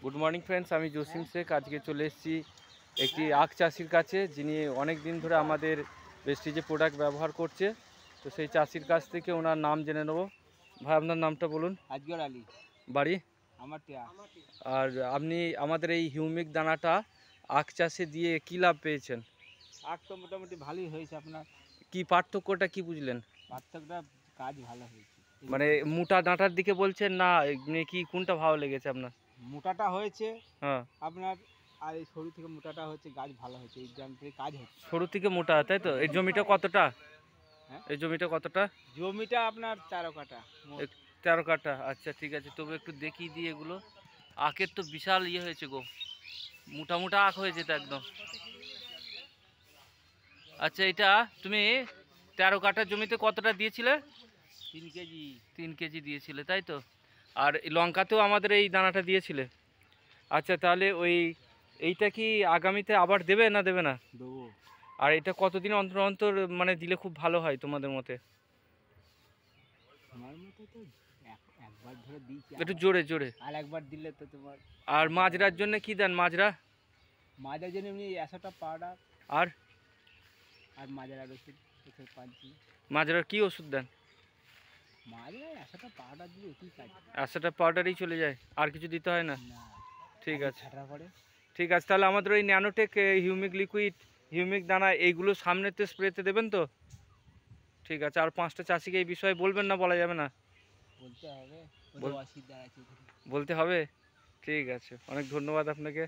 Good morning friends, আমি জসিম শেখ। আজকে চলে এসেছি একটি আখ চাষির কাছে, যিনি অনেক দিন ধরে আমাদের বেস্টিজে প্রোডাক্ট ব্যবহার করছে। তো সেই চাষির কাছ থেকে ওনার নাম জেনে নেব। ভাই, আপনার নামটা বলুন। আজগর আলী, বাড়ি? আমারটিয়া। আর আপনি আমাদের এই হিউমিক দানাটা আখ চাষে দিয়ে কী লাভ পেয়েছেন? আখ তো মোটামুটি ভালোই হয়েছে। আপনার কি পার্থক্যটা কি বুঝলেন? পার্থক্যটা কাজ ভালো হয়েছে। মানে মোটা ডাঁটার দিকে বলছেন না এমনি কি, কোনটা ভালো লেগেছে আপনার? মোটাটা হয়েছে হ্যাঁ, আপনার, আর এই সরু থেকে মোটাটা হচ্ছে, গাছ ভালো হয়েছে, এই গ্রাম থেকে কাজ হচ্ছে। সরু থেকে মোটা, তাই তো? এই জমিটা কতটা? হ্যাঁ, এই জমিটা কতটা? জমিটা আপনার 13 কাঠা। 13 কাঠা। আচ্ছা, ঠিক আছে, তবু একটু দেখিয়ে দিই এগুলো। আখের তো বিশাল ইয়ে হয়েছে গো, মোটা মোটা আখ হয়েছে তো একদম। আচ্ছা, এটা তুমি 13 কাঠা জমিতে কতটা দিয়েছিলে? 3 কেজি। 3 কেজি দিয়েছিলে, তাই তো? আর এই লঙ্কাতেও আমাদের এই দানাটা দিয়েছিলে। আচ্ছা, তাহলে এইটা কি আগামীতে আবার দেবে না দেবে না? দেবো। আর এটা কতদিন অন্তর অন্তর মানে দিলে খুব ভালো হয় তোমাদের মতে? আমার মতে তো একবার ধরে দিয়েছি, একটু জোরে জোরে। আর একবার দিলে তো তোমার। আর মাজরার জন্য কি দেন? মাজরা? মাজার জন্য এমনি 100টা পাউডার আর আর মাজার ওষুধ ওষুধ পাচ্ছি। মাজরার কি ওষুধ দেন? মাজার 100টা পাউডার দিয়ে কি কাজ? 100টা পাউডারই চলে যায়, আর কিছু দিতে হয় না? না, ঠিক আছে, ছাটা পড়ে। ঠিক আছে। তাহলে আমাদের ওই ন্যানোটেক হিউমিক লিকুইড, হিউমিক দানা, এইগুলো সামনেতে স্প্রেতে দেবেন তো? ঠিক আছে। আর 5টা চাষিকে এই বিষয়ে বলবেন না, বলা যাবে না? বলতে হবে, ওদের অসুবিধা আছে। বলতে হবে। ঠিক আছে, অনেক ধন্যবাদ আপনাকে।